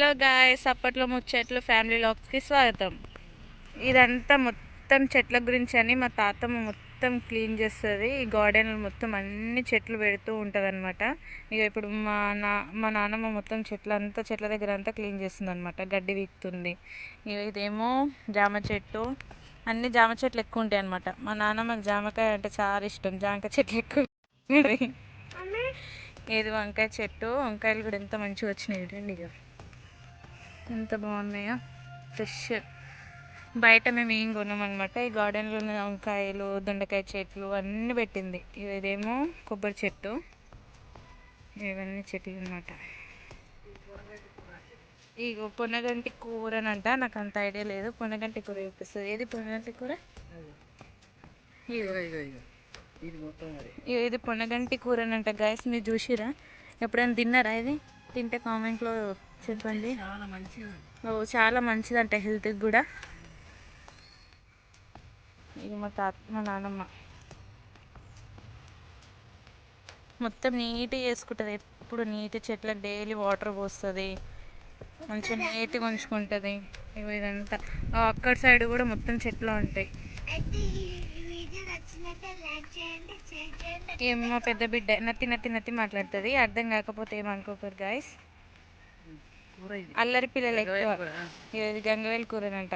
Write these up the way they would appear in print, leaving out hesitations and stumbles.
Hello guys, అప్పట్లో ముచ్చట్లు family లాగ్స్కి స్వాగతం. ఇదంతా మొత్తం చెట్ల గురించి అని మా తాతమ్మ మొత్తం క్లీన్ చేస్తుంది. ఈ గార్డెన్ మొత్తం అన్ని చెట్లు పెడుతూ ఉంటుంది అనమాట. ఇక ఇప్పుడు మా నాన్నమ్మ మొత్తం చెట్ల దగ్గర అంతా క్లీన్ చేస్తుంది అనమాట. గడ్డి వీక్తుంది. ఇక ఇదేమో జామ చెట్టు. అన్ని జామ చెట్లు ఎక్కువ ఉంటాయి అనమాట. మా నాన్నమ్మకి జామకాయ అంటే చాలా ఇష్టం. జామకాయ చెట్లు ఎక్కువ. ఇది వంకాయ చెట్టు. వంకాయలు కూడా ఎంత మంచిగా వచ్చినాయి రండి. ఇక ఎంత బాగున్నాయో, ఫ్రెష్. బయట మేము ఏం కొన్నామన్నమాట. ఈ గార్డెన్లో ఉన్న వంకాయలు, దొండకాయ చెట్లు అన్నీ పెట్టింది. ఇదేమో కొబ్బరి చెట్టు. ఇవన్నీ చెట్లు అన్నమాట. ఇగో పొన్నగంటి కూర అంట. నాకు అంత ఐడియా లేదు. పొన్నగంటి కూర చూపిస్తుంది. ఏది పొన్నగంటి కూర? ఇది పొన్నగంటి కూర అంట గాయస్. మీరు చూసిరా? ఎప్పుడైనా తిన్నారా? ఇది తింటే కామెంట్లో చెప్పండి. చాలా మంచిదంట హెల్త్కి కూడా. ఇది మా నాన్నమ్మ మొత్తం నీట్గా చేసుకుంటుంది. ఎప్పుడు నీట్ చెట్లకు డైలీ వాటర్ పోస్తుంది. మంచిగా నీట్గా ఉంచుకుంటుంది. ఇదంతా అక్కడ సైడ్ కూడా మొత్తం చెట్లు ఉంటాయి. ఏమో పెద్ద బిడ్డ నత్తి మాట్లాడుతుంది. అర్థం కాకపోతే ఏమనుకోకరు గాయస్. అల్లరి పిల్లలు ఎక్కువ. ఇది గంగవేల్ కూరనంట.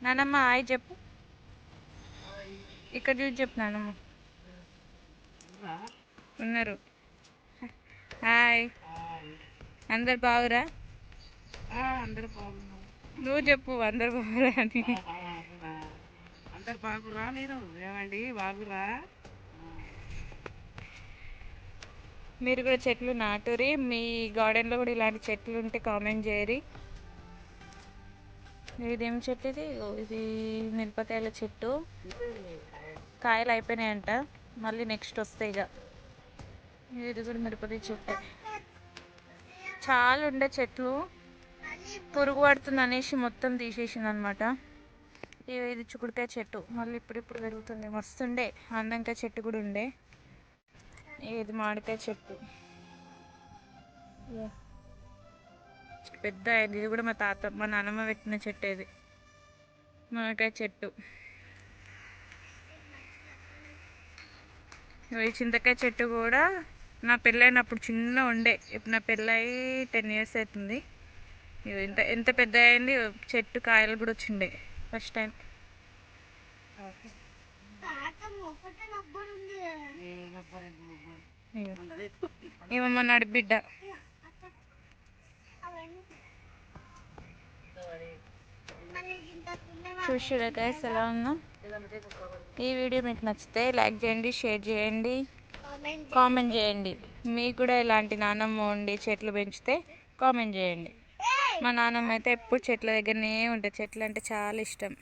నానమ్మ హాయ్ చెప్పు. ఇక్కడ చూసి చెప్పు నానమ్మ. ఉన్నారు. హాయ్, అందరు బాగురా? అందరు బాగున్నారు. నువ్వు చెప్పు అందరు బాగురా అని. అందరు బాగురా? నేను ఏమండి బాగురా? మీరు కూడా చెట్లు నాటురి. మీ గార్డెన్లో కూడా ఇలాంటి చెట్లు ఉంటే కామెంట్ చేయరి. ఇదేం చెట్టు ఇది? ఇది మిరపకాయల చెట్టు. కాయలు అయిపోయినాయంట, మళ్ళీ నెక్స్ట్ వస్తాయి. ఇక ఇది కూడా మిరపకాయ చెట్టు. చాలా ఉండే చెట్లు పురుగు పడుతుంది అనేసి మొత్తం తీసేసింది అనమాట. ఇది చిక్కుడుకాయ చెట్టు. మళ్ళీ ఇప్పుడు పెరుగుతుంది. మస్తుండే. అందంకాయ చెట్టు కూడా ఉండే. ఇది మామిడికాయ చెట్టు. పెద్ద ఇది కూడా మా నాన్నమ్మ పెట్టిన చెట్టు. ఇది మామిడికాయ చెట్టు. ఈ చింతకాయ చెట్టు కూడా నా పెళ్ళైనప్పుడు చిన్న ఉండే. ఇప్పుడు నా పెళ్ళయి 10 years అవుతుంది. ఎంత పెద్ద అయింది చెట్టు. కాయలు కూడా వచ్చిండే ఫస్ట్ టైం. ఏమమ్మా నడిబిడ్డ. చూసిరా గైస్ ఎలా ఉందో. ఈ వీడియో మీకు నచ్చితే లైక్ చేయండి, షేర్ చేయండి, కామెంట్ చేయండి. మీకు కూడా ఇలాంటి నానమ్మ ఉండి చెట్లు పెంచితే కామెంట్ చేయండి. మా నాన్నమ్మ అయితే ఎప్పుడు చెట్ల దగ్గరనే ఉంటుంది. చెట్లు అంటే చాలా ఇష్టం.